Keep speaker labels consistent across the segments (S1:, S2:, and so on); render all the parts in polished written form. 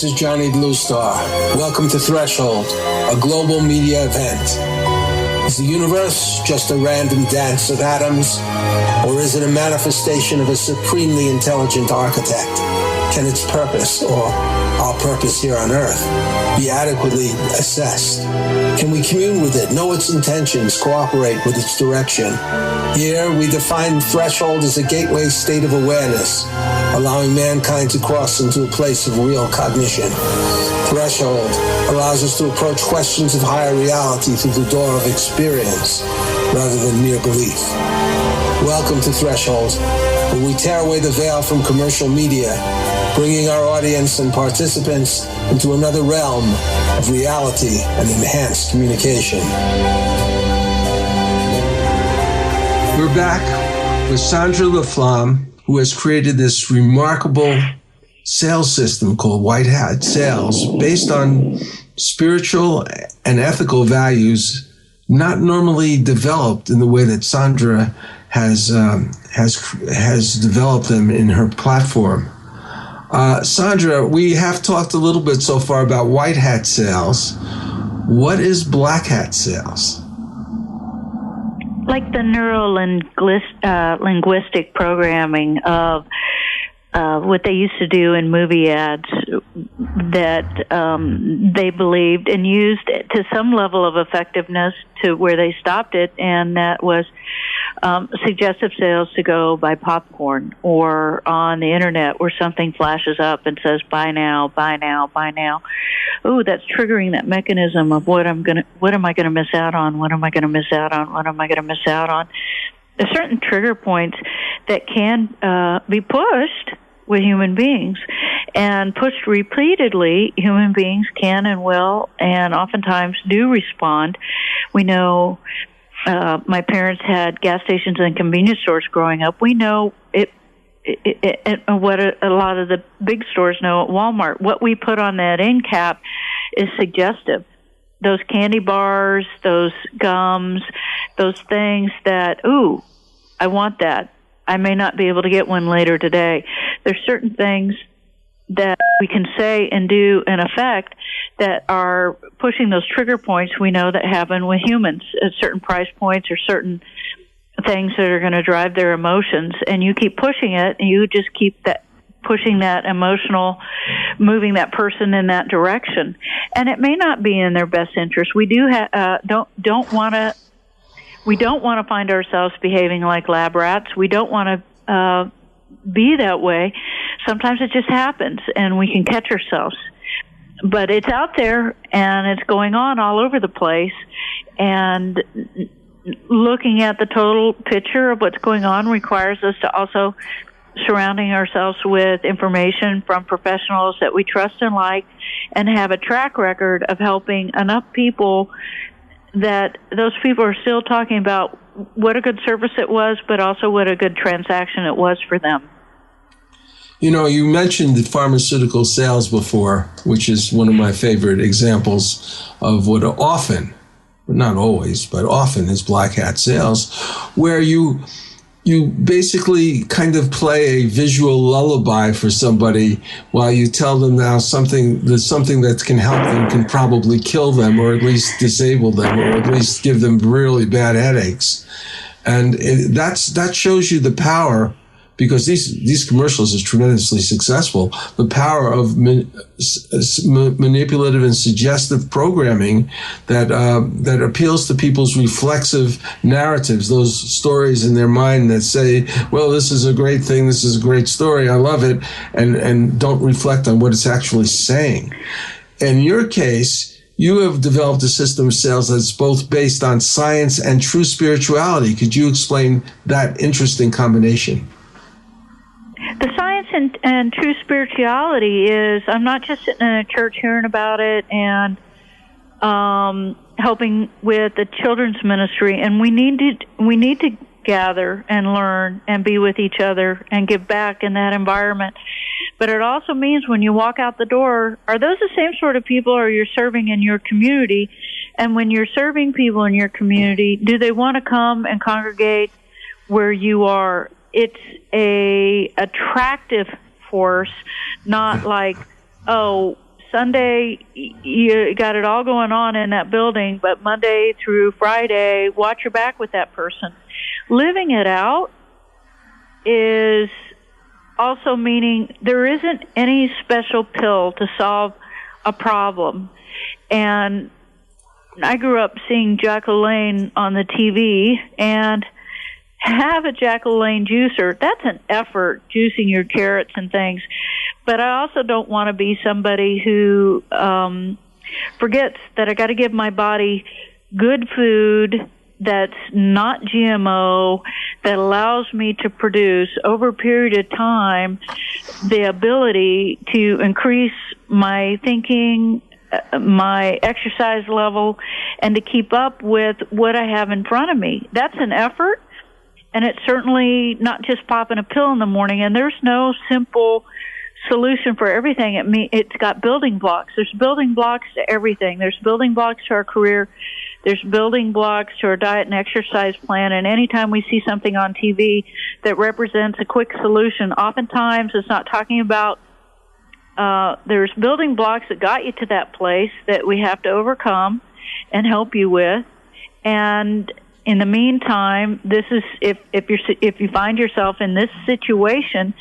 S1: This is Johnny Bluestar. Welcome to Threshold, a global media event. Is the universe just a random dance of atoms, or is it a manifestation of a supremely intelligent architect? Can its purpose, or our purpose here on Earth, be adequately assessed? Can we commune with it, know its intentions, cooperate with its direction? Here, we define threshold as a gateway state of awareness, allowing mankind to cross into a place of real cognition. Threshold allows us to approach questions of higher reality through the door of experience, rather than mere belief. Welcome to Threshold, where we tear away the veil from commercial media, bringing our audience and participants into another realm of reality and enhanced communication. We're back with Sandra LaFlamme, who has created this remarkable sales system called White Hat Sales, based on spiritual and ethical values not normally developed in the way that Sandra has developed them in her platform. Sandra, we have talked a little bit so far about White Hat Sales. What is Black Hat Sales?
S2: Like the linguistic programming of what they used to do in movie ads that they believed and used to some level of effectiveness to where they stopped it, and that was suggestive sales to go buy popcorn, or on the internet where something flashes up and says buy now, buy now, buy now. Ooh, that's triggering that mechanism of what am I gonna miss out on? What am I gonna miss out on? What am I gonna miss out on? There's certain trigger points that can be pushed with human beings, and pushed repeatedly, human beings can and will and oftentimes do respond. We know my parents had gas stations and convenience stores growing up. We know what a lot of the big stores know at Walmart. What we put on that end cap is suggestive. Those candy bars, those gums, those things that, ooh, I want that. I may not be able to get one later today. There's certain things that we can say and do and affect that are pushing those trigger points we know that happen with humans at certain price points or certain things that are going to drive their emotions. And you keep pushing it, and you just keep that pushing that emotional, moving that person in that direction. And it may not be in their best interest. We don't want to find ourselves behaving like lab rats. We don't want to be that way. Sometimes it just happens, and we can catch ourselves. But it's out there, and it's going on all over the place. And looking at the total picture of what's going on requires us to also surrounding ourselves with information from professionals that we trust and like, and have a track record of helping enough people that those people are still talking about what a good service it was, but also what a good transaction it was for them.
S1: You know, you mentioned the pharmaceutical sales before, which is one of my favorite examples of what often, not always, but often is Black Hat Sales, where you basically kind of play a visual lullaby for somebody while you tell them now something that can help them, can probably kill them, or at least disable them, or at least give them really bad headaches. And that shows you the power, because these commercials is tremendously successful, the power of manipulative and suggestive programming that appeals to people's reflexive narratives, those stories in their mind that say, well, this is a great thing, this is a great story, I love it, and don't reflect on what it's actually saying. In your case, you have developed a system of sales that's both based on science and true spirituality. Could you explain that interesting combination?
S2: The science and true spirituality is, I'm not just sitting in a church hearing about it and helping with the children's ministry, and we need to gather and learn and be with each other and give back in that environment. But it also means when you walk out the door, are those the same sort of people are you serving in your community? And when you're serving people in your community, do they want to come and congregate where you are? It's a attractive force, not like, oh, Sunday, you got it all going on in that building, but Monday through Friday, watch your back with that person. Living it out is also meaning there isn't any special pill to solve a problem. And I grew up seeing Jack LaLanne on the TV, and have a Jack LaLanne juicer. That's an effort, juicing your carrots and things. But I also don't want to be somebody who forgets that I got to give my body good food that's not GMO, that allows me to produce over a period of time the ability to increase my thinking, my exercise level, and to keep up with what I have in front of me. That's an effort, and it's certainly not just popping a pill in the morning, and there's no simple solution for everything. It's got building blocks. There's building blocks to everything. There's building blocks to our career. There's building blocks to our diet and exercise plan, and anytime we see something on TV that represents a quick solution, oftentimes it's not talking about there's building blocks that got you to that place that we have to overcome and help you with. And in the meantime, this is if you find yourself in this situation,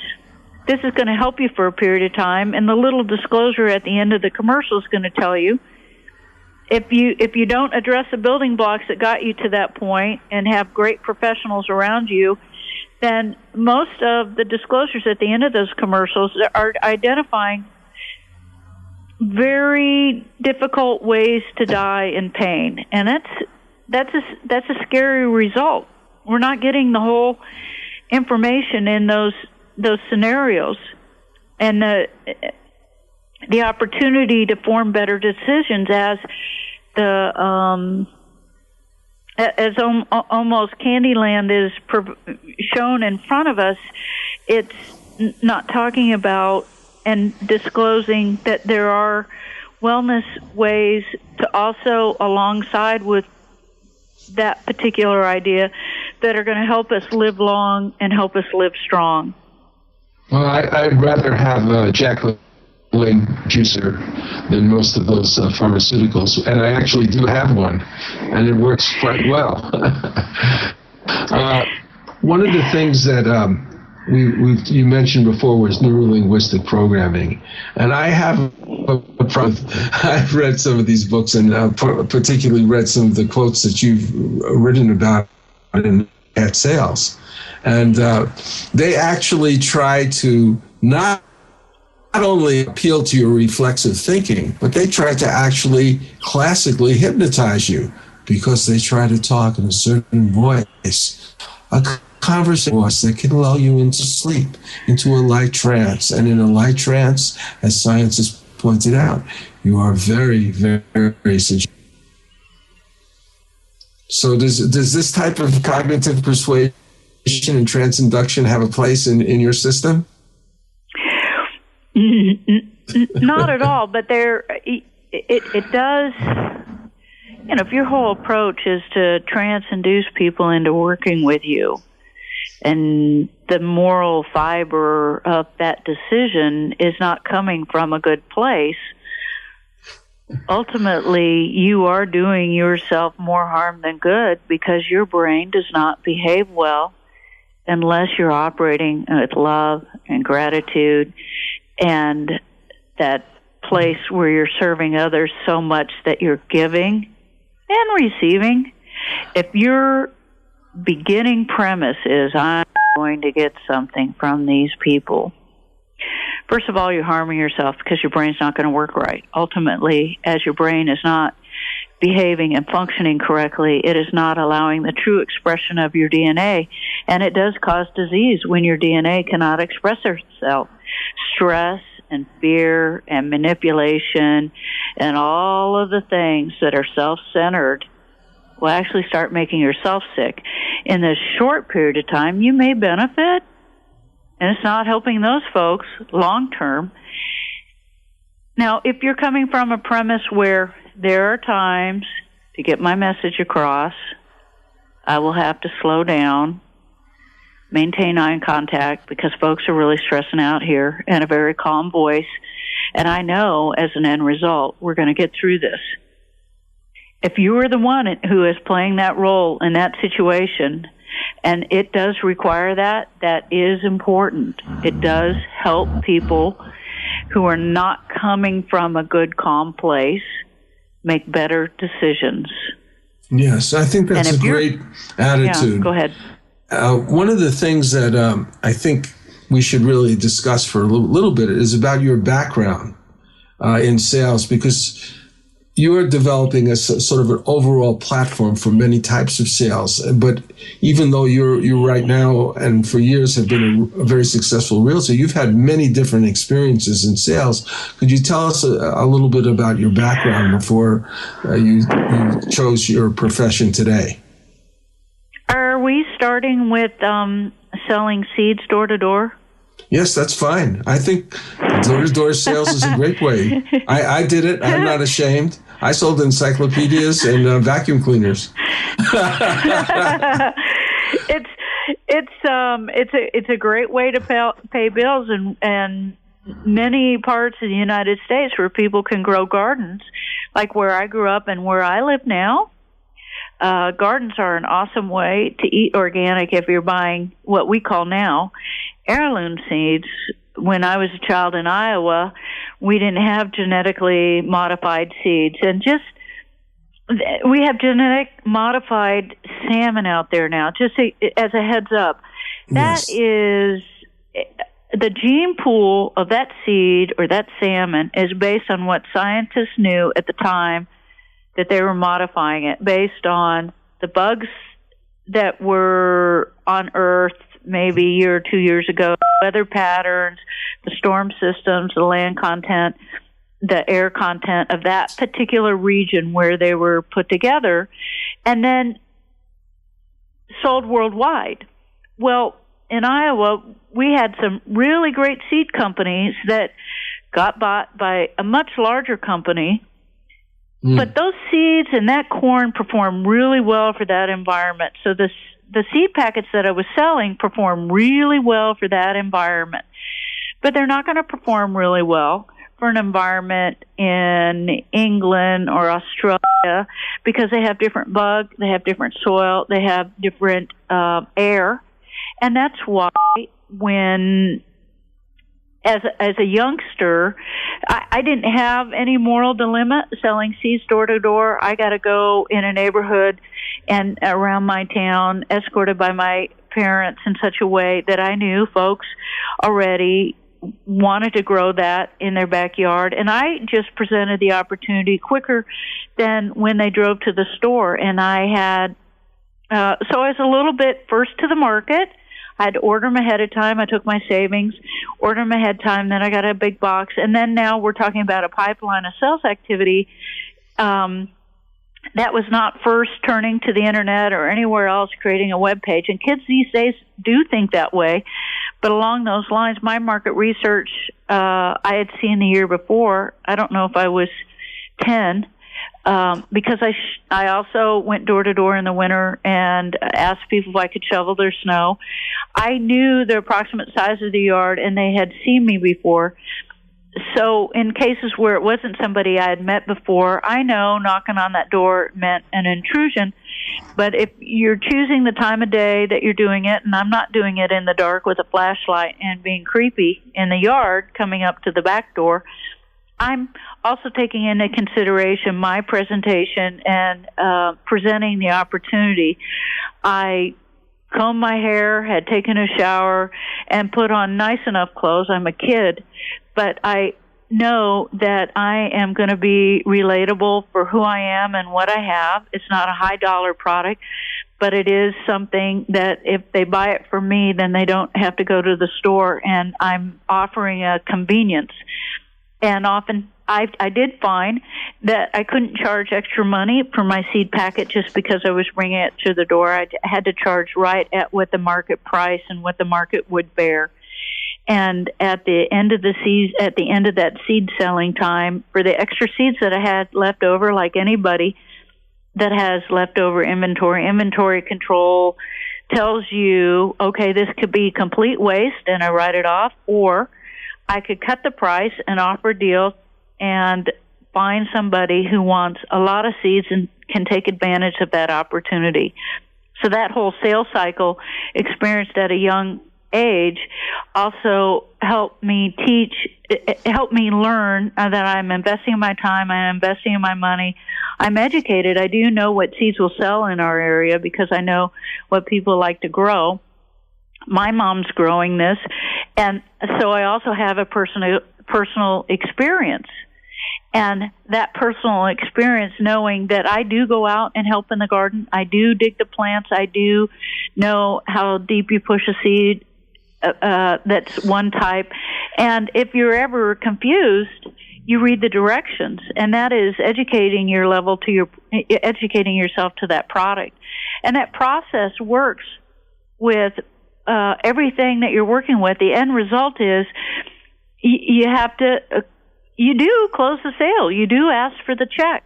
S2: this is going to help you for a period of time. And the little disclosure at the end of the commercial is going to tell you if you don't address the building blocks that got you to that point and have great professionals around you, then most of the disclosures at the end of those commercials are identifying very difficult ways to die in pain, and that's a scary result. We're not getting the whole information in those scenarios, and the opportunity to form better decisions as almost Candyland is shown in front of us. It's not talking about and disclosing that there are wellness ways to also, alongside with that particular idea, that are going to help us live long and help us live strong.
S3: Well, I'd rather have a Jack LaLanne juicer than most of those pharmaceuticals, and I actually do have one, and it works quite well. One of the things that you mentioned before was neurolinguistic programming, and I have I've read some of these books, and particularly read some of the quotes that you've written about at Sales, and they actually try to not only appeal to your reflexive thinking, but they try to actually classically hypnotize you, because they try to talk in a certain voice, a conversation voice that can lull you into sleep, into a light trance. And in a light trance, as science has pointed out, you are very, very, very suggestive. So does this type of cognitive persuasion and trance induction have a place in your system?
S2: Not at all, but it does. You know, if your whole approach is to trance-induce people into working with you, and the moral fiber of that decision is not coming from a good place, ultimately you are doing yourself more harm than good, because your brain does not behave well unless you're operating with love and gratitude and that place where you're serving others so much that you're giving and receiving. If your beginning premise is, I'm going to get something from these people, first of all, you're harming yourself, because your brain's not going to work right. Ultimately, as your brain is not behaving and functioning correctly, it is not allowing the true expression of your DNA, and it does cause disease when your DNA cannot express itself. Stress and fear and manipulation and all of the things that are self-centered will actually start making yourself sick. In this short period of time, you may benefit, and it's not helping those folks long term. Now, if you're coming from a premise where there are times to get my message across, I will have to slow down, maintain eye contact, because folks are really stressing out here, and a very calm voice, And I know as an end result, we're going to get through this. If you are the one who is playing that role in that situation, and it does require that is important. It does help people who are not coming from a good, calm place make better decisions.
S3: Yes, I think that's a great attitude.
S2: Yeah, go ahead.
S3: One of the things that I think we should really discuss for a little bit is about your background in sales, because you are developing a sort of an overall platform for many types of sales. But even though you're right now and for years have been a very successful realtor, you've had many different experiences in sales. Could you tell us a little bit about your background before you chose your profession today?
S2: Are we starting with selling seeds door to door?
S3: Yes, that's fine. I think door-to-door sales is a great way. I did it. I'm not ashamed. I sold encyclopedias and vacuum cleaners.
S2: It's a great way to pay bills, and many parts of the United States where people can grow gardens, like where I grew up and where I live now. Gardens are an awesome way to eat organic if you're buying what we call now heirloom seeds. When I was a child in Iowa, we didn't have genetically modified seeds, and we have genetic modified salmon out there now. Just as a heads up, that is the gene pool of that seed or that salmon is based on what scientists knew at the time that they were modifying it, based on the bugs that were on Earth maybe a year or 2 years ago, weather patterns, the storm systems, the land content, the air content of that particular region where they were put together, and then sold worldwide. Well, in Iowa, we had some really great seed companies that got bought by a much larger company. But those seeds and that corn perform really well for that environment. So the seed packets that I was selling perform really well for that environment. But they're not going to perform really well for an environment in England or Australia because they have different bugs, they have different soil, they have different air. And that's why when as a youngster, I didn't have any moral dilemma selling seeds door to door. I got to go in a neighborhood and around my town, escorted by my parents in such a way that I knew folks already wanted to grow that in their backyard. And I just presented the opportunity quicker than when they drove to the store. And I had, so I was a little bit first to the market. I had to order them ahead of time. I took my savings, ordered them ahead of time, then I got a big box. And then now we're talking about a pipeline of sales activity that was not first turning to the internet or anywhere else creating a web page. And kids these days do think that way. But along those lines, my market research I had seen the year before. I don't know if I was 10, because I also went door to door in the winter and asked people if I could shovel their snow. I knew the approximate size of the yard, and they had seen me before. So in cases where it wasn't somebody I had met before, I know knocking on that door meant an intrusion. But if you're choosing the time of day that you're doing it, and I'm not doing it in the dark with a flashlight and being creepy in the yard coming up to the back door, I'm also taking into consideration my presentation and presenting the opportunity. I combed my hair, had taken a shower, and put on nice enough clothes. I'm a kid, but I know that I am going to be relatable for who I am and what I have. It's not a high-dollar product, but it is something that if they buy it from me, then they don't have to go to the store, and I'm offering a convenience. And often I did find that I couldn't charge extra money for my seed packet just because I was bringing it to the door. I had to charge right at what the market price and what the market would bear. And at the end of that seed selling time, for the extra seeds that I had left over, like anybody that has leftover inventory control tells you, okay, this could be complete waste, and I write it off, or I could cut the price and offer a deal and find somebody who wants a lot of seeds and can take advantage of that opportunity. So that whole sales cycle experienced at a young age also helped me learn that I'm investing my time, I'm investing in my money. I'm educated. I do know what seeds will sell in our area because I know what people like to grow. My mom's growing this, and so I also have a personal experience. And that personal experience, knowing that I do go out and help in the garden, I do dig the plants, I do know how deep you push a seed, that's one type. And if you're ever confused, you read the directions, and that is educating yourself to that product. And that process works with everything that you're working with. The end result is you do close the sale. You do ask for the check.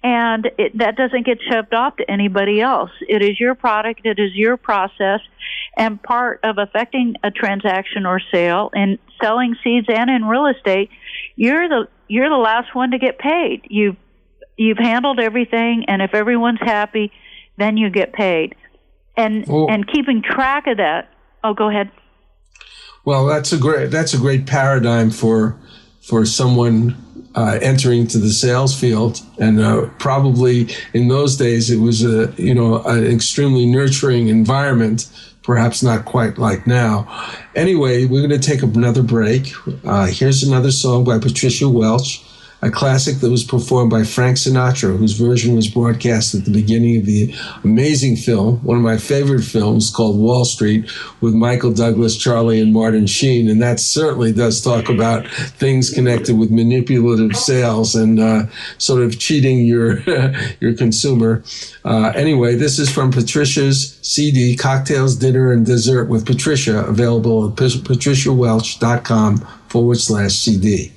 S2: And that doesn't get shoved off to anybody else. It is your product. It is your process. And part of affecting a transaction or sale in selling seeds and in real estate, you're the last one to get paid. You've handled everything, and if everyone's happy, then you get paid. And keeping track of that. Oh, go ahead.
S3: Well, that's a great paradigm for someone entering to the sales field, and probably in those days it was an extremely nurturing environment, perhaps not quite like now. Anyway, we're going to take another break. Here's another song by Patricia Welch, a classic that was performed by Frank Sinatra, whose version was broadcast at the beginning of the amazing film, one of my favorite films, called Wall Street, with Michael Douglas, Charlie, and Martin Sheen. And that certainly does talk about things connected with manipulative sales and sort of cheating your consumer. Anyway, this is from Patricia's CD, Cocktails, Dinner, and Dessert with Patricia, available at patriciawelch.com/CD.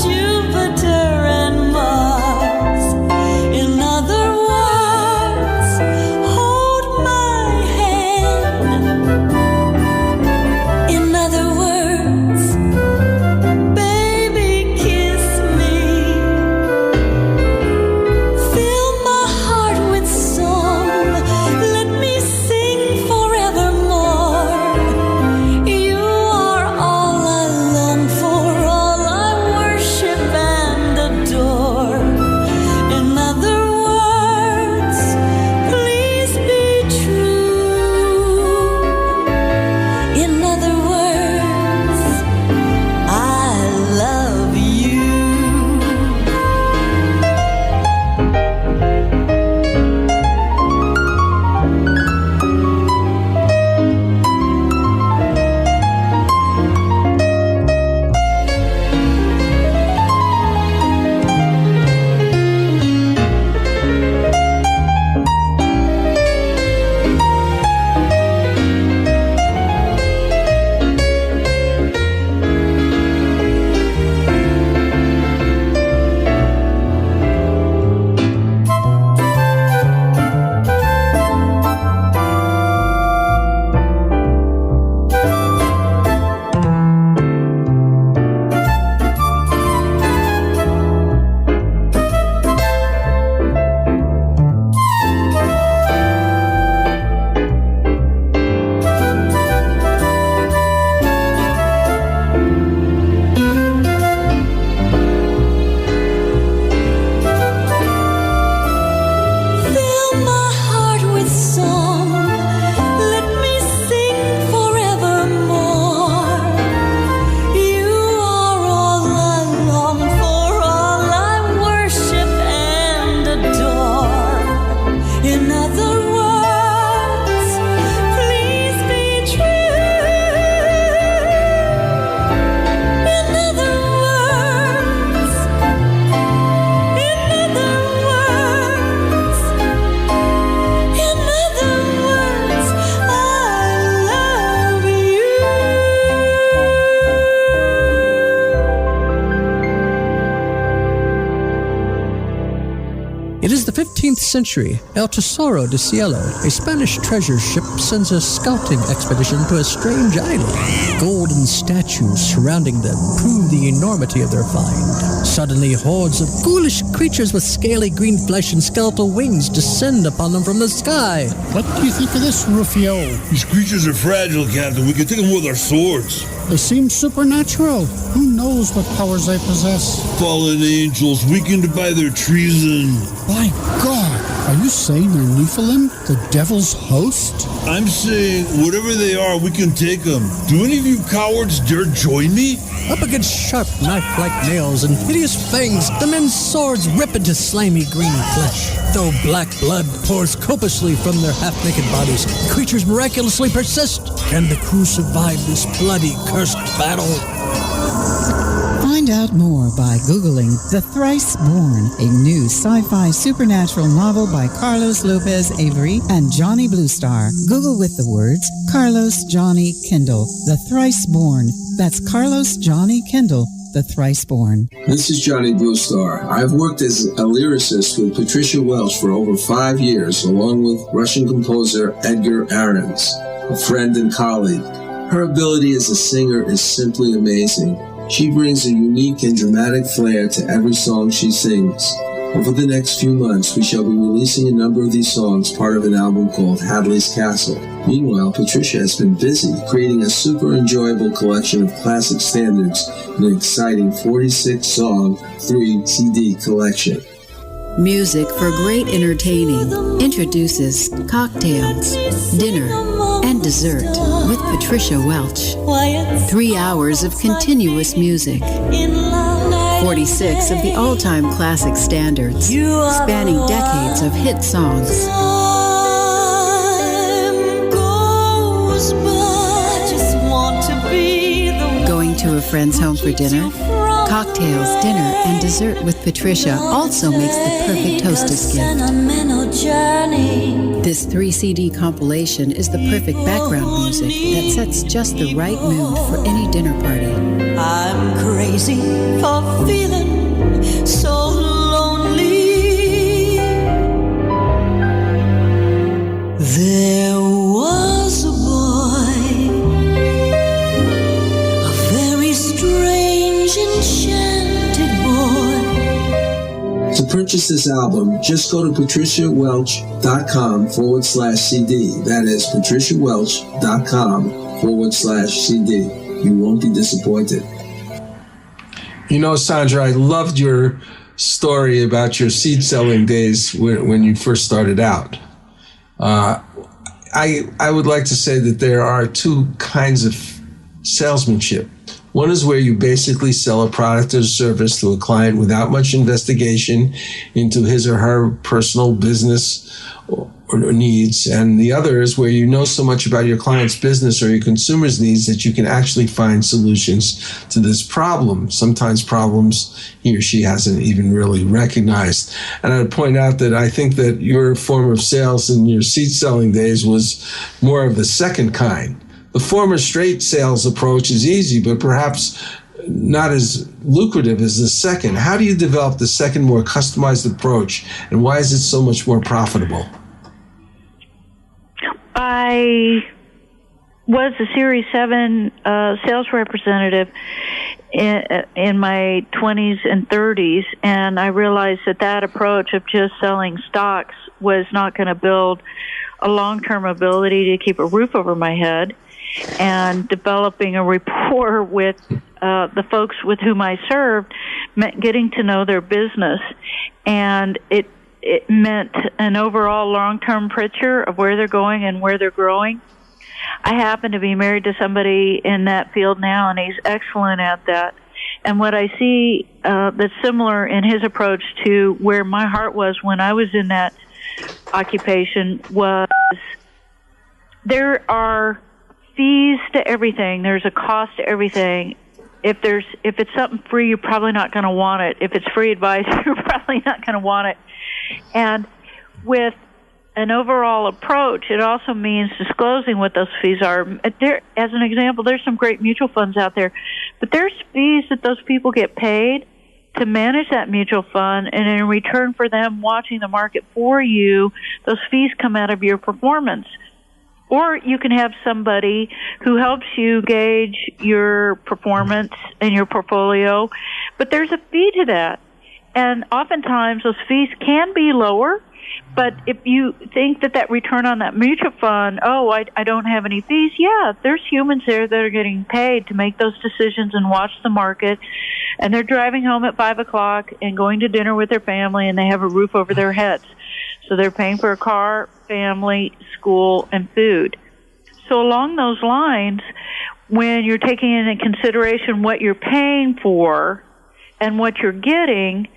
S4: Jupiter and Mars. In other It is the 15th century. El Tesoro de Cielo, a Spanish treasure ship, sends a scouting expedition to a strange island. Golden statues surrounding them prove the enormity of their find. Suddenly, hordes of ghoulish creatures with scaly green flesh and skeletal wings descend upon them from the sky.
S5: What do you think of this, Rufio?
S6: These creatures are fragile, Captain. We can take them with our swords.
S5: They seem supernatural. Who knows what powers they possess?
S6: Fallen angels, weakened by their treason.
S5: My God! Are you saying they're Nephilim, the devil's host?
S6: I'm saying, whatever they are, we can take them. Do any of you cowards dare join me?
S4: Up against sharp knife-like nails and hideous fangs, the men's swords rip into slimy green flesh. Though black blood pours copiously from their half-naked bodies, the creatures miraculously persist. Can the crew survive this bloody, cursed battle?
S7: Find out more by Googling The Thrice Born, a new sci-fi supernatural novel by Carlos Lopez Avery and Johnny Bluestar. Google with the words Carlos Johnny Kendall, The Thrice Born. That's Carlos Johnny Kendall, The Thrice Born.
S1: This is Johnny Bluestar. I've worked as a lyricist with Patricia Welch for over 5 years, along with Russian composer Edgar Ahrens, a friend and colleague. Her ability as a singer is simply amazing. She brings a unique and dramatic flair to every song she sings. Over the next few months, we shall be releasing a number of these songs, part of an album called Hadley's Castle. Meanwhile, Patricia has been busy creating a super enjoyable collection of classic standards in an exciting 46-song, 3-CD collection.
S8: Music for great entertaining introduces Cocktails, Dinner, and Dessert with Patricia Welch. 3 hours of continuous music. 46 of the all-time classic standards, spanning decades of hit songs. Going to a friend's home for dinner? Cocktails, Dinner, and Dessert with Patricia also makes the perfect hostess gift. This 3-CD compilation is the perfect background music that sets just the right mood for any dinner party.
S9: I'm crazy for feeling so lonely. There was a boy, a very strange, enchanted boy.
S1: To purchase this album, just go to patriciawelch.com/CD. That is patriciawelch.com/CD. You won't be disappointed.
S3: You know, Sandra, I loved your story about your seed selling days when you first started out. I would like to say that there are two kinds of salesmanship. One is where you basically sell a product or service to a client without much investigation into his or her personal business or needs. And the other is where you know so much about your client's business or your consumer's needs that you can actually find solutions to this problem, sometimes problems he or she hasn't even really recognized. And I'd point out that I think that your form of sales in your seed selling days was more of the second kind. The former straight sales approach is easy, but perhaps not as lucrative as the second. How do you develop the second, more customized approach, and why is it so much more profitable?
S2: I was a Series 7 sales representative in my 20s and 30s, and I realized that approach of just selling stocks was not going to build a long-term ability to keep a roof over my head. And developing a rapport with the folks with whom I served meant getting to know their business, and it meant an overall long-term picture of where they're going and where they're growing. I happen to be married to somebody in that field now, and he's excellent at that. And what I see that's similar in his approach to where my heart was when I was in that occupation was there are fees to everything. There's a cost to everything. If it's something free, you're probably not going to want it. If it's free advice, you're probably not going to want it. And with an overall approach, it also means disclosing what those fees are. There, as an example, there's some great mutual funds out there, but there's fees that those people get paid to manage that mutual fund, and in return for them watching the market for you, those fees come out of your performance. Or you can have somebody who helps you gauge your performance in your portfolio, but there's a fee to that. And oftentimes those fees can be lower, but if you think that return on that mutual fund, I don't have any fees, yeah, there's humans there that are getting paid to make those decisions and watch the market, and they're driving home at 5 o'clock and going to dinner with their family, and they have a roof over their heads. So they're paying for a car, family, school, and food. So along those lines, when you're taking into consideration what you're paying for and what you're getting,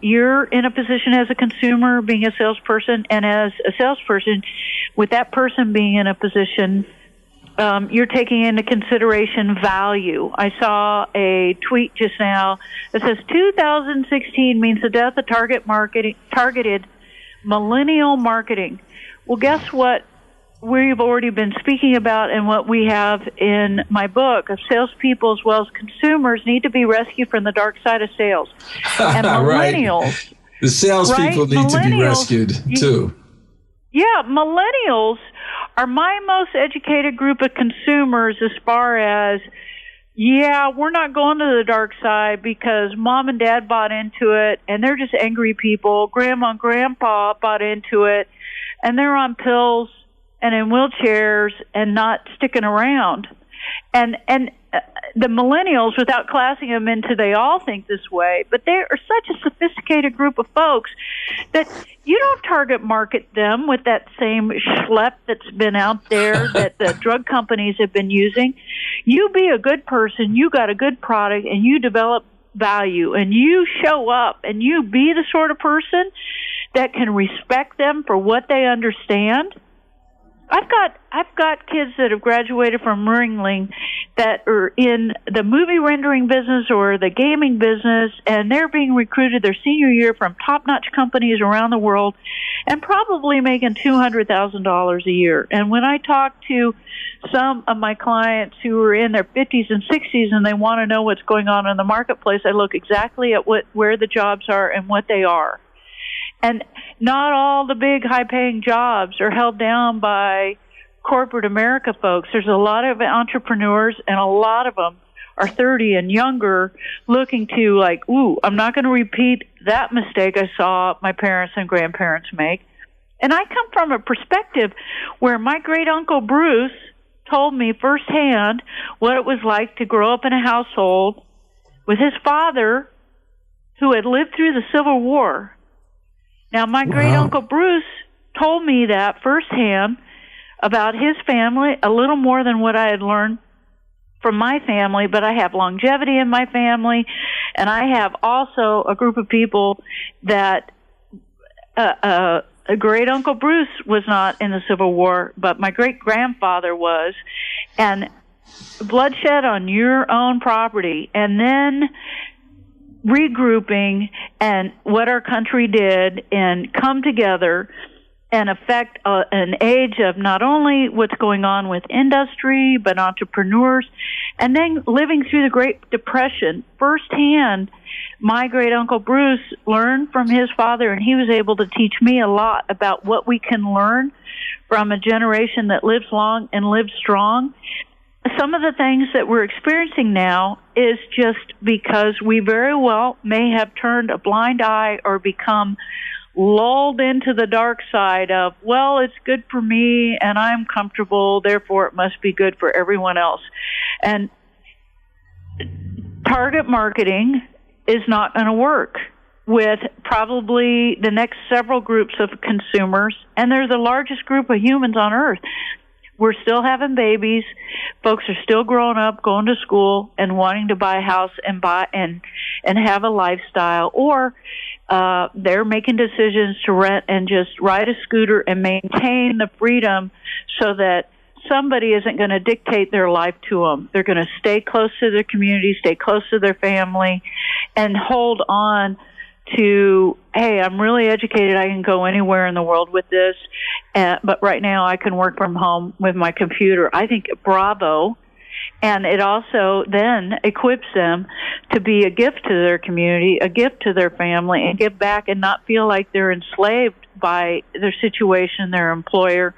S2: you're in a position as a consumer, being a salesperson, and as a salesperson, with that person being in a position, you're taking into consideration value. I saw a tweet just now that says 2016 means the death of targeted millennial marketing. Well, guess what we've already been speaking about, and what we have in my book of salespeople as well as consumers need to be rescued from the dark side of sales. And millennials.
S3: Right. The salespeople need to be rescued too.
S2: Yeah, millennials are my most educated group of consumers as far as, yeah, we're not going to the dark side because mom and dad bought into it, and they're just angry people. Grandma and grandpa bought into it, and they're on pills and in wheelchairs and not sticking around. And the millennials, without classing them into they all think this way, but they are such a sophisticated group of folks that you don't target market them with that same schlep that's been out there that the drug companies have been using. You be a good person, you got a good product, and you develop value, and you show up, and you be the sort of person that can respect them for what they understand. I've got kids that have graduated from Ringling that are in the movie rendering business or the gaming business, and they're being recruited their senior year from top-notch companies around the world and probably making $200,000 a year. And when I talk to some of my clients who are in their 50s and 60s and they want to know what's going on in the marketplace, I look exactly at where the jobs are and what they are. And not all the big high-paying jobs are held down by corporate America folks. There's a lot of entrepreneurs, and a lot of them are 30 and younger, looking to I'm not going to repeat that mistake I saw my parents and grandparents make. And I come from a perspective where my great-uncle Bruce told me firsthand what it was like to grow up in a household with his father who had lived through the Civil War. Now, my great-uncle Bruce told me that firsthand about his family, a little more than what I had learned from my family, but I have longevity in my family, and I have also a group of people that a great-uncle Bruce was not in the Civil War, but my great-grandfather was, and bloodshed on your own property, and then regrouping and what our country did and come together and affect an age of not only what's going on with industry, but entrepreneurs, and then living through the Great Depression firsthand. My great-uncle Bruce learned from his father, and he was able to teach me a lot about what we can learn from a generation that lives long and lives strong. Some of the things that we're experiencing now is just because we very well may have turned a blind eye or become lulled into the dark side of, well, it's good for me and I'm comfortable, therefore it must be good for everyone else. And target marketing is not going to work with probably the next several groups of consumers, and they're the largest group of humans on earth. We're still having babies. Folks are still growing up, going to school, and wanting to buy a house and have a lifestyle. Or they're making decisions to rent and just ride a scooter and maintain the freedom so that somebody isn't going to dictate their life to them. They're going to stay close to their community, stay close to their family, and hold on to, hey, I'm really educated, I can go anywhere in the world with this, but right now I can work from home with my computer. I think bravo. And it also then equips them to be a gift to their community, a gift to their family, and give back and not feel like they're enslaved by their situation, their employer,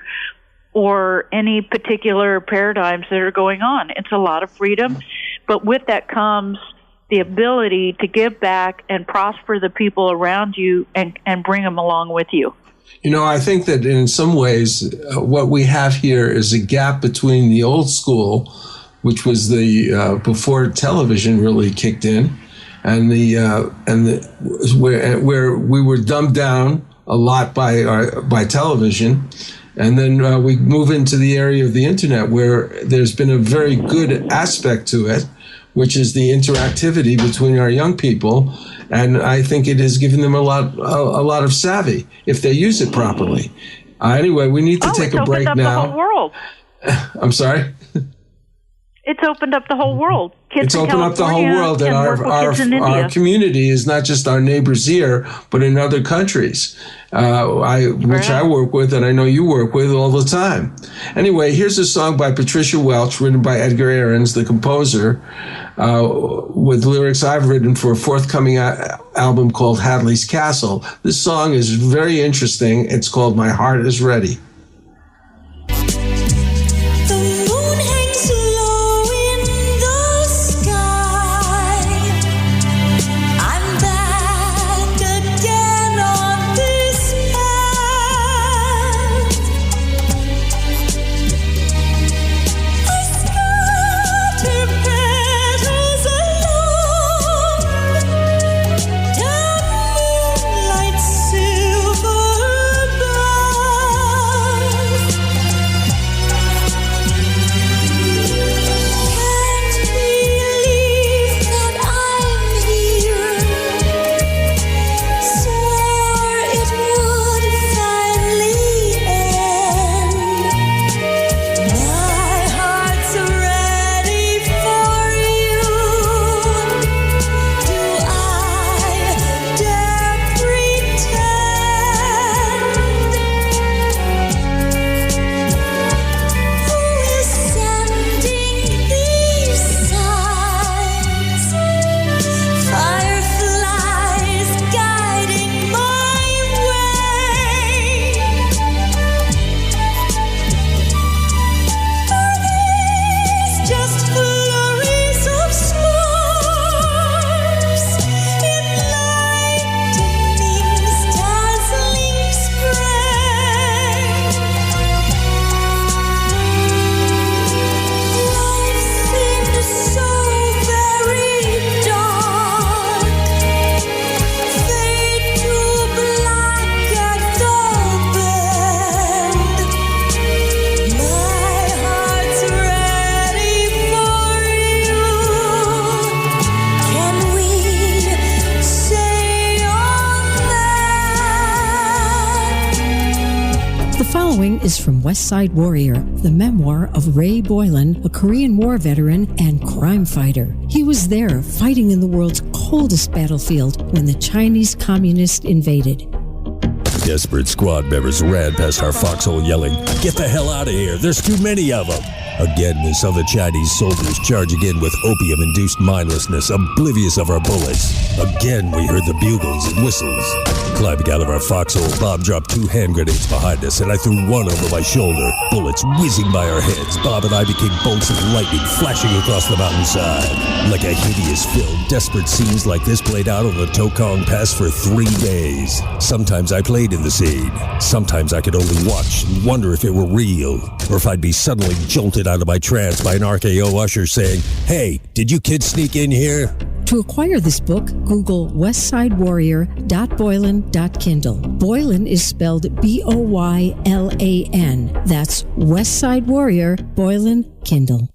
S2: or any particular paradigms that are going on. It's a lot of freedom, but with that comes the ability to give back and prosper the people around you and bring them along with you.
S3: You know, I think that in some ways, what we have here is a gap between the old school, which was the before television really kicked in, and where we were dumbed down a lot by television, and then we move into the area of the internet, where there's been a very good aspect to it, which is the interactivity between our young people. And I think it has given them a lot of savvy if they use it properly. Anyway, we need to take a break now.
S2: It's opened up the whole world.
S3: I'm sorry?
S2: It's opened up the whole world.
S3: It's opened up the whole world, and our community is not just our neighbors here, but in other countries, which I work with, and I know you work with all the time. Anyway, here's a song by Patricia Welch, written by Edgar Ahrens, the composer, with lyrics I've written for a forthcoming album called Hadley's Castle. This song is very interesting. It's called My Heart Is Ready.
S10: Is from West Side Warrior, the memoir of Ray Boylan, a Korean War veteran and crime fighter. He was there fighting in the world's coldest battlefield when the Chinese communists invaded.
S11: Desperate squad members ran past our foxhole yelling, "Get the hell out of here, there's too many of them." Again, we saw the Chinese soldiers charging in with opium-induced mindlessness, oblivious of our bullets. Again, we heard the bugles and whistles. Climbing out of our foxhole, Bob dropped 2 hand grenades behind us, and I threw one over my shoulder. Bullets whizzing by our heads, Bob and I became bolts of lightning flashing across the mountainside. Like a hideous film, desperate scenes like this played out on the Tokong Pass for 3 days. Sometimes I played in the scene. Sometimes I could only watch and wonder if it were real, or if I'd be suddenly jolted out of my trance by an RKO usher saying, "Hey, did you kids sneak in here?"
S10: To acquire this book, Google westsidewarrior.boylan.kindle. Boylan is spelled Boylan. That's Westside Warrior, Boylan, Kindle.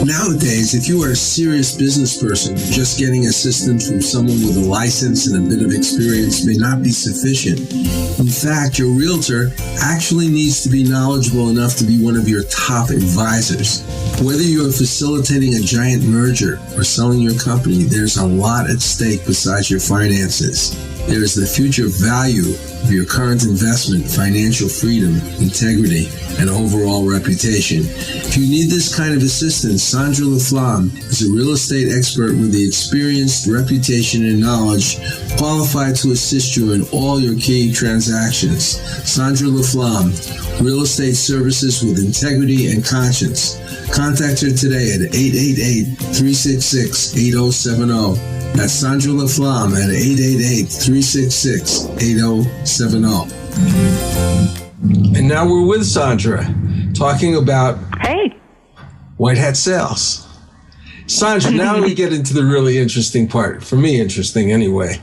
S1: Nowadays, if you are a serious business person, just getting assistance from someone with a license and a bit of experience may not be sufficient. In fact, your realtor actually needs to be knowledgeable enough to be one of your top advisors. Whether you are facilitating a giant merger or selling your company, there's a lot at stake besides your finances. There is the future value of your current investment, financial freedom, integrity, and overall reputation. If you need this kind of assistance, Sandra LaFlamme is a real estate expert with the experience, reputation, and knowledge qualified to assist you in all your key transactions. Sandra LaFlamme, real estate services with integrity and conscience. Contact her today at 888-366-8070. That's Sandra LaFlamme at 888-366-8070. And now we're with Sandra, talking about White Hat Sales. Sandra, now we get into the really interesting part. For me, interesting anyway.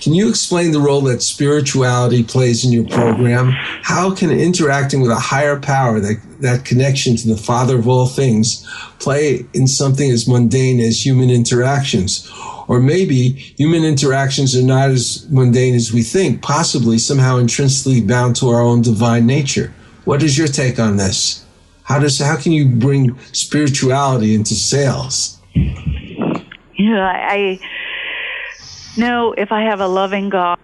S1: Can you explain the role that spirituality plays in your program? How can interacting with a higher power, that connection to the Father of all things, play in something as mundane as human interactions? Or maybe human interactions are not as mundane as we think, possibly somehow intrinsically bound to our own divine nature. What is your take on this? How can you bring spirituality into sales?
S2: I know if I have a loving God,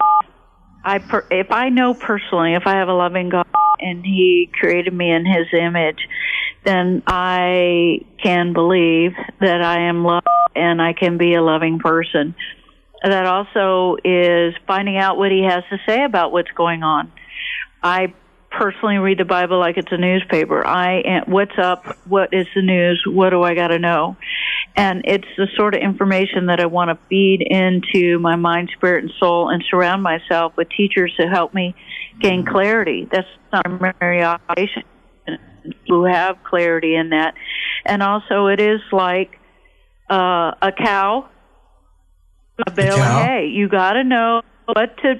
S2: if I know personally, if I have a loving God and He created me in His image, then I can believe that I am loved and I can be a loving person. That also is finding out what He has to say about what's going on. I personally read the Bible like it's a newspaper. What's up? What is the news? What do I got to know? And it's the sort of information that I want to feed into my mind, spirit, and soul, and surround myself with teachers to help me gain clarity. That's not a primary occupation, who have clarity in that. And also it is like a cow, a bale of hay. You got to know what to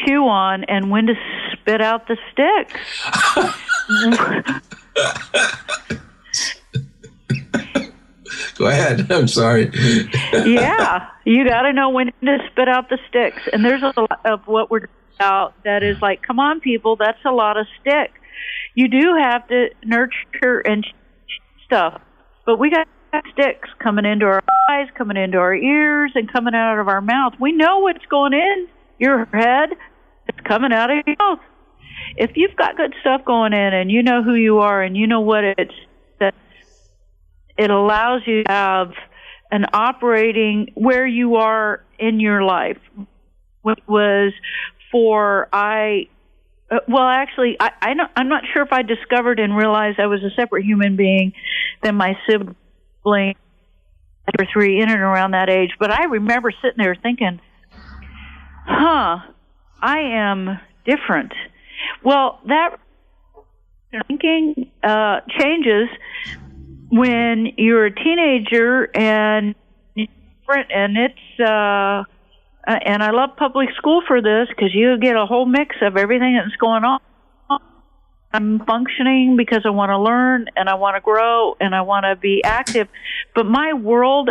S2: chew on and when to spit out the sticks.
S3: Go ahead. I'm sorry.
S2: Yeah, you got to know when to spit out the sticks. And there's a lot of what we're about that is like, come on, people, that's a lot of stick. You do have to nurture and stuff, but we got sticks coming into our eyes, coming into our ears, and coming out of our mouth. We know what's going in your head. It's coming out of your mouth. If you've got good stuff going in and you know who you are and you know what it allows you to have an operating where you are in your life. What was I'm not sure if I discovered and realized I was a separate human being than my sibling or three in and around that age. But I remember sitting there thinking, I am different. Well, that thinking changes when you're a teenager and it's and I love public school for this because you get a whole mix of everything that's going on. I'm functioning because I want to learn and I want to grow and I want to be active, but my world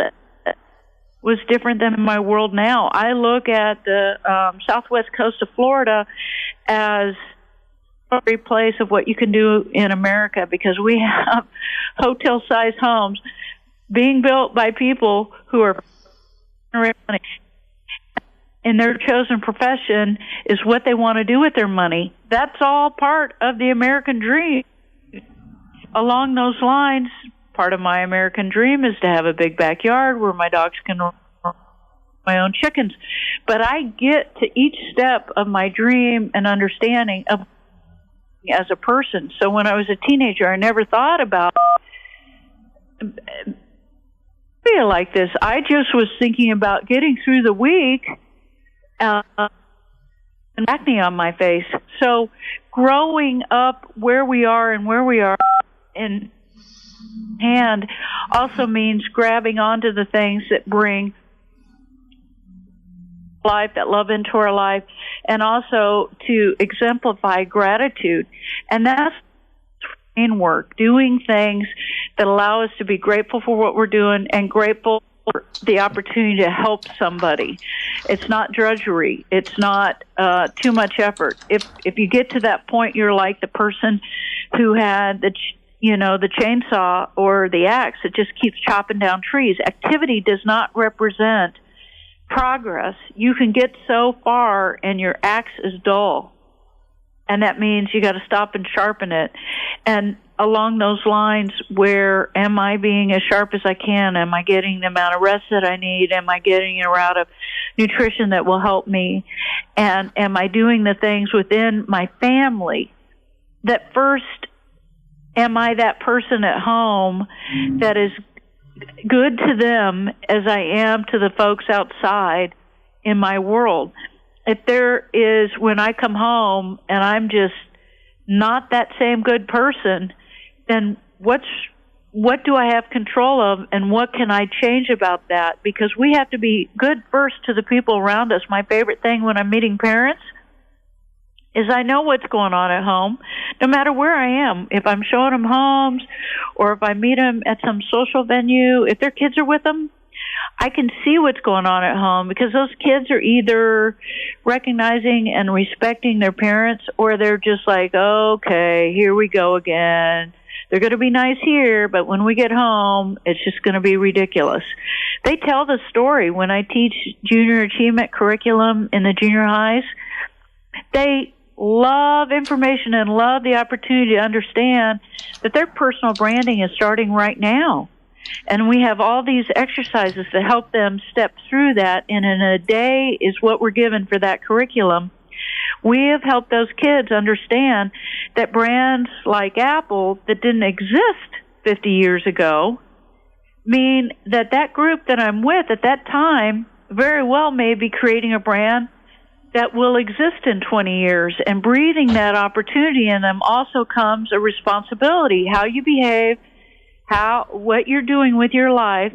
S2: was different than my world now. I look at the southwest coast of Florida as a place of what you can do in America because we have hotel-sized homes being built by people who are in their chosen profession is what they want to do with their money. That's all part of the American dream. Along those lines, part of my American dream is to have a big backyard where my dogs can run my own chickens. But I get to each step of my dream and understanding of as a person. So when I was a teenager, I never thought about feel like this. I just was thinking about getting through the week and acne on my face. So growing up where we are and where we are in hand also means grabbing onto the things that bring life, that love into our life, and also to exemplify gratitude. And that's in work, doing things that allow us to be grateful for what we're doing and grateful for the opportunity to help somebody. It's not drudgery. It's not too much effort. If you get to that point, you're like the person who had the chainsaw or the axe that just keeps chopping down trees. Activity does not represent progress, you can get so far and your axe is dull. And that means you got to stop and sharpen it. And along those lines, where am I being as sharp as I can? Am I getting the amount of rest that I need? Am I getting a route of nutrition that will help me? And am I doing the things within my family that first, am I that person at home that is good to them as I am to the folks outside in my world? If there is, when I come home and I'm just not that same good person, then what do I have control of, and what can I change about that? Because we have to be good first to the people around us. My favorite thing when I'm meeting parents is I know what's going on at home, no matter where I am. If I'm showing them homes or if I meet them at some social venue, if their kids are with them, I can see what's going on at home, because those kids are either recognizing and respecting their parents, or they're just like, okay, here we go again. They're going to be nice here, but when we get home, it's just going to be ridiculous. They tell the story when I teach junior achievement curriculum in the junior highs. They love information and love the opportunity to understand that their personal branding is starting right now. And we have all these exercises to help them step through that, and in a day is what we're given for that curriculum. We have helped those kids understand that brands like Apple that didn't exist 50 years ago mean that that group that I'm with at that time very well may be creating a brand that will exist in 20 years, and breathing that opportunity in them also comes a responsibility. How you behave, what you're doing with your life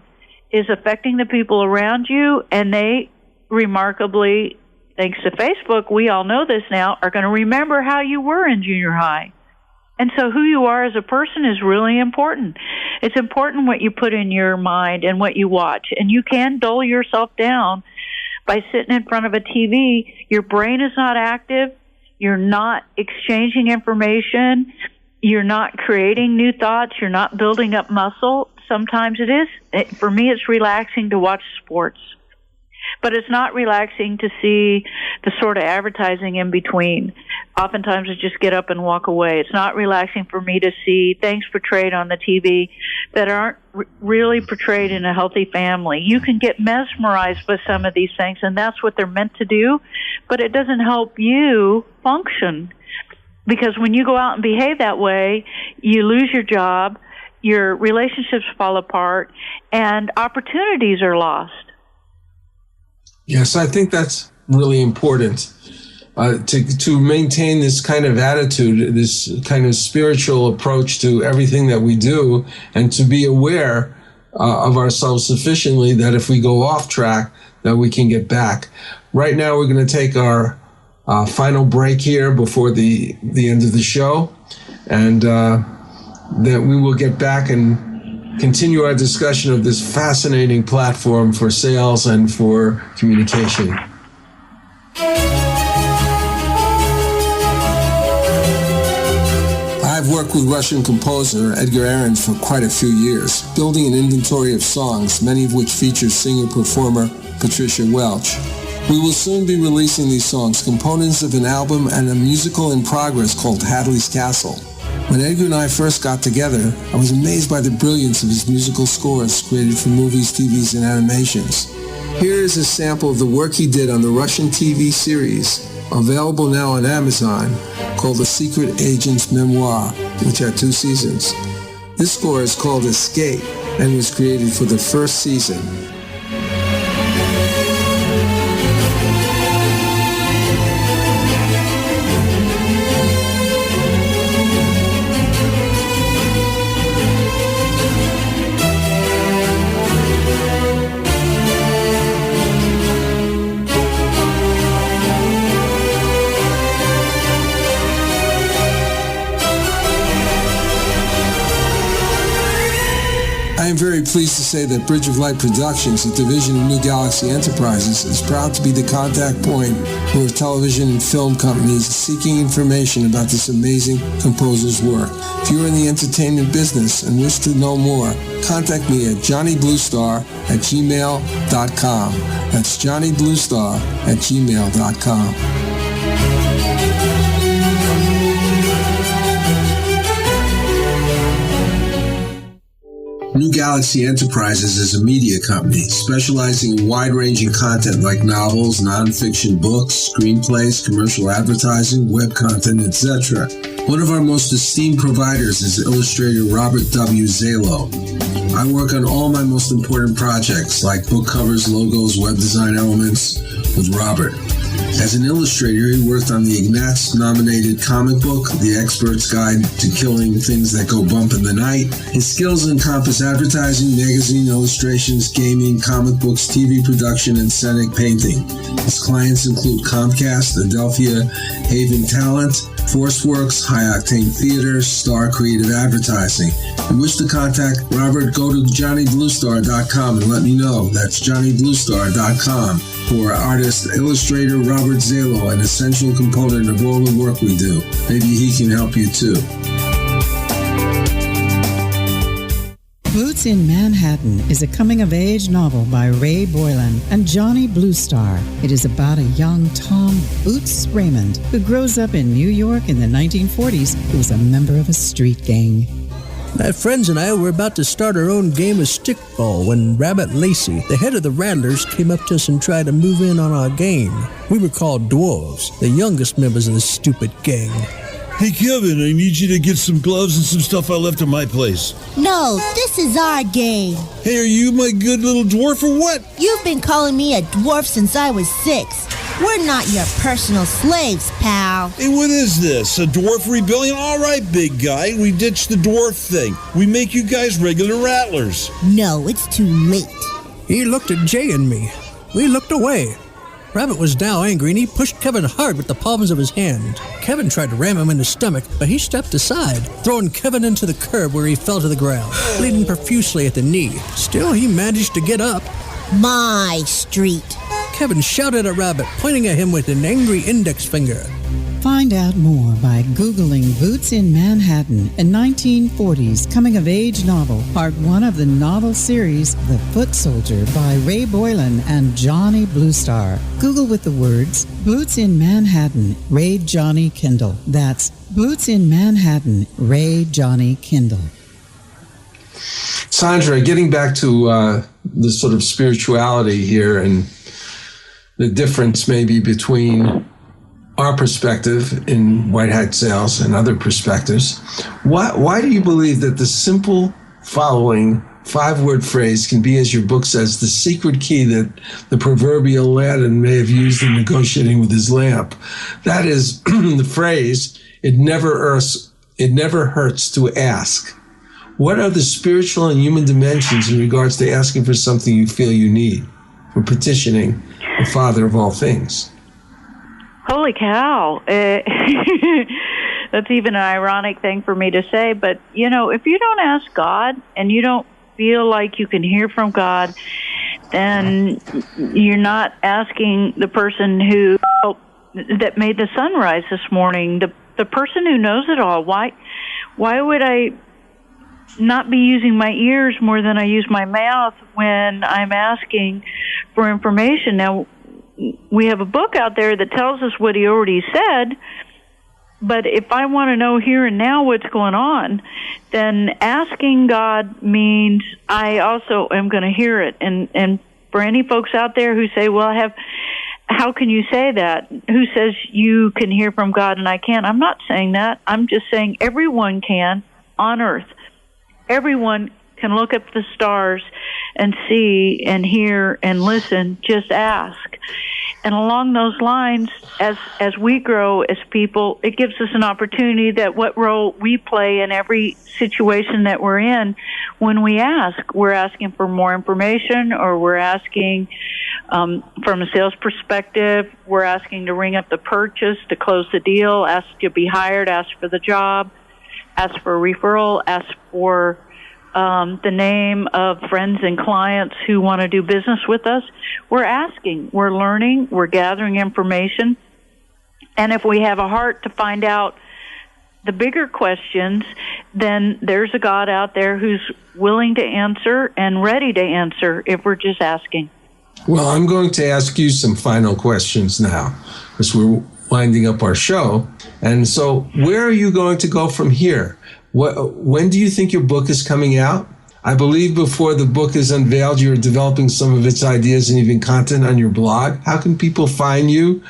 S2: is affecting the people around you, and they remarkably, thanks to Facebook, we all know this now, are going to remember how you were in junior high. And so who you are as a person is really important. It's important what you put in your mind and what you watch. And you can dull yourself down by sitting in front of a TV. Your brain is not active. You're not exchanging information. You're not creating new thoughts. You're not building up muscle. Sometimes it is. For me, it's relaxing to watch sports. But it's not relaxing to see the sort of advertising in between. Oftentimes I just get up and walk away. It's not relaxing for me to see things portrayed on the TV that aren't really portrayed in a healthy family. You can get mesmerized by some of these things, and that's what they're meant to do, but it doesn't help you function. Because when you go out and behave that way, you lose your job, your relationships fall apart, and opportunities are lost.
S3: Yes, I think that's really important to maintain this kind of attitude, this kind of spiritual approach to everything that we do, and to be aware of ourselves sufficiently that if we go off track, that we can get back. Right now, we're going to take our final break here before the end of the show, and that we will get back and continue our discussion of this fascinating platform for sales and for communication. I've worked with Russian composer Edgar Ahrens for quite a few years, building an inventory of songs, many of which feature singer-performer Patricia Welch. We will soon be releasing these songs, components of an album and a musical in progress called Hadley's Castle. When Edgar and I first got together, I was amazed by the brilliance of his musical scores created for movies, TVs, and animations. Here is a sample of the work he did on the Russian TV series, available now on Amazon, called The Secret Agent's Memoir, which had 2 seasons. This score is called Escape and was created for the first season. I
S1: am very pleased to say that Bridge of Light Productions, a division of New Galaxy Enterprises, is proud to be the contact point for television and film companies seeking information about this amazing composer's work. If you're in the entertainment business and wish to know more, contact me at johnnybluestar@gmail.com. That's johnnybluestar@gmail.com. New Galaxy Enterprises is a media company specializing in wide-ranging content like novels, nonfiction books, screenplays, commercial advertising, web content, etc. One of our most esteemed providers is illustrator Robert W. Zalo. I work on all my most important projects like book covers, logos, web design elements with Robert. As an illustrator, he worked on the Ignatz-nominated comic book, The Expert's Guide to Killing Things That Go Bump in the Night. His skills encompass advertising, magazine illustrations, gaming, comic books, TV production, and scenic painting. His clients include Comcast, Adelphia, Haven Talent, ForceWorks, High Octane Theater, Star Creative Advertising. If you wish to contact Robert, go to johnnybluestar.com and let me know. That's johnnybluestar.com. For artist, illustrator Robert Zalo, an essential component of all the work we do. Maybe he can help you too.
S7: Boots in Manhattan is a coming-of-age novel by Ray Boylan and Johnny Bluestar. It is about a young Tom Boots Raymond who grows up in New York in the 1940s who was a member of a street gang.
S4: My friends and I were about to start our own game of stickball when Rabbit Lacey, the head of the Rattlers, came up to us and tried to move in on our game. We were called Dwarves, the youngest members of the stupid gang.
S6: Hey, Kevin, I need you to get some gloves and some stuff I left at my place.
S12: No, this is our game.
S6: Hey, are you my good little dwarf or what?
S12: You've been calling me a dwarf since I was 6. We're not your personal slaves, pal.
S6: Hey, what is this? A dwarf rebellion? All right, big guy. We ditched the dwarf thing. We make you guys regular rattlers.
S12: No, it's too late.
S4: He looked at Jay and me. We looked away. Rabbit was now angry, and he pushed Kevin hard with the palms of his hand. Kevin tried to ram him in the stomach, but he stepped aside, throwing Kevin into the curb where he fell to the ground, bleeding profusely at the knee. Still, he managed to get up.
S12: My street.
S4: Kevin shouted at Rabbit, pointing at him with an angry index finger.
S7: Find out more by Googling Boots in Manhattan, a 1940s coming-of-age novel, part 1 of the novel series The Foot Soldier by Ray Boylan and Johnny Bluestar. Google with the words Boots in Manhattan, Ray Johnny Kindle. That's Boots in Manhattan, Ray Johnny Kindle.
S3: Sandra, getting back to the sort of spirituality here and the difference maybe between our perspective in White Hat Sales and other perspectives, why do you believe that the simple following 5-word phrase can be, as your book says, the secret key that the proverbial Aladdin may have used in negotiating with his lamp? That is the phrase, it never hurts to ask. What are the spiritual and human dimensions in regards to asking for something you feel you need, for petitioning the Father of all things?
S2: Holy cow. That's even an ironic thing for me to say. But, you know, if you don't ask God and you don't feel like you can hear from God, then you're not asking the person that made the sunrise this morning, the person who knows it all. Why would I not be using my ears more than I use my mouth when I'm asking for information? Now, we have a book out there that tells us what he already said, but if I want to know here and now what's going on, then asking God means I also am going to hear it. And for any folks out there who say, well, how can you say that? Who says you can hear from God and I can't? I'm not saying that. I'm just saying everyone can on earth. Everyone can look up the stars and see and hear and listen. Just ask. And along those lines, as we grow as people, it gives us an opportunity that what role we play in every situation that we're in when we ask. We're asking for more information, or we're asking from a sales perspective, we're asking to ring up the purchase, to close the deal, ask to be hired, ask for the job, ask for a referral, ask for the name of friends and clients who want to do business with us. We're asking, we're learning, we're gathering information. And if we have a heart to find out the bigger questions, then there's a God out there who's willing to answer and ready to answer if we're just asking.
S3: Well, I'm going to ask you some final questions now, because we're winding up our show. And so where are you going to go from here? When do you think your book is coming out? I believe before the book is unveiled, you're developing some of its ideas and even content on your blog. How can people find you,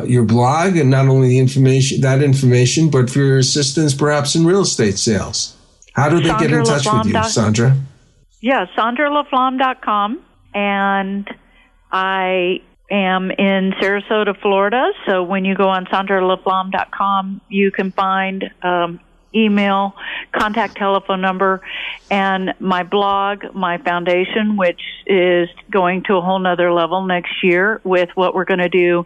S3: your blog, and not only that information, but for your assistance perhaps in real estate sales? How do they get in touch with you, Sandra?
S2: Yeah, SandraLaFlamme.com. And I am in Sarasota, Florida. So when you go on SandraLaFlamme.com, you can find email, contact telephone number, and my blog, my foundation, which is going to a whole nother level next year with what we're going to do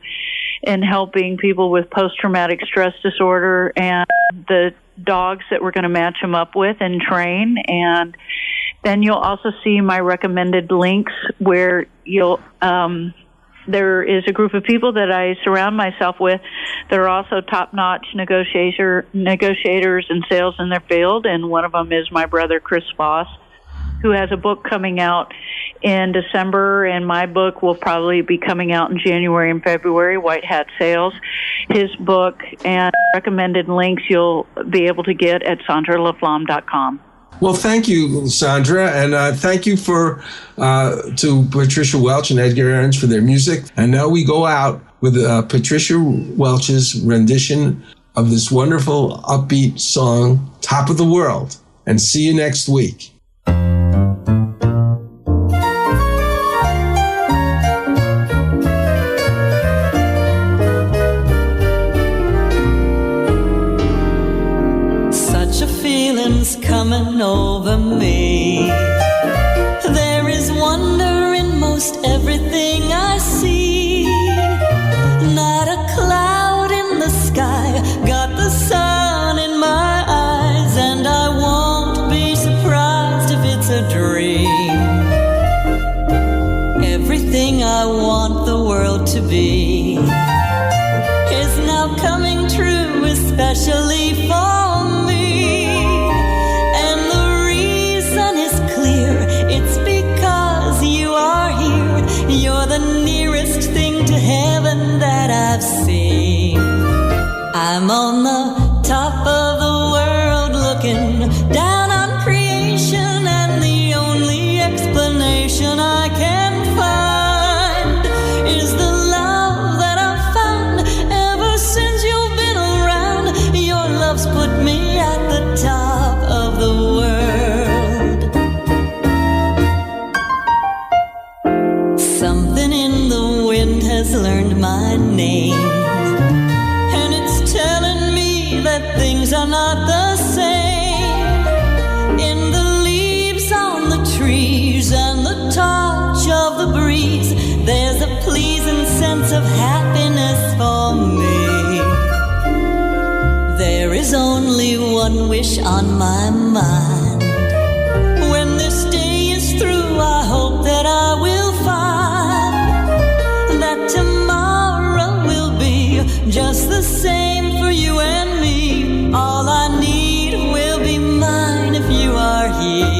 S2: in helping people with post-traumatic stress disorder and the dogs that we're going to match them up with and train. And then you'll also see my recommended links where there is a group of people that I surround myself with that are also top-notch negotiators and sales in their field, and one of them is my brother, Chris Voss, who has a book coming out in December, and my book will probably be coming out in January and February, White Hat Sales. His book and recommended links you'll be able to get at SandraLaFlamme.com.
S3: Well, thank you, Sandra, and thank you to Patricia Welch and Edgar Ahrens for their music. And now we go out with Patricia Welch's rendition of this wonderful, upbeat song, Top of the World. And see you next week.
S9: Coming over me. There is wonder in most everything I see. Not a cloud in the sky, got the sun in my eyes, and I won't be surprised if it's a dream. Everything I want the world to be is now coming true, especially for me. It's because you are here. You're the nearest thing to heaven that I've seen. I'm on the top of the world looking down on creation, and the only explanation I can find is the love that I've found ever since you've been around. Your love's put me at the top of the world. Something in the wind has learned my name, and it's telling me that things are not the same. In the leaves on the trees and the touch of the breeze, there's a pleasing sense of happiness for me. There is only one wish on my mind. When this day is through, I hope that I will find that tomorrow will be just the same for you and me. All I need will be mine if you are here.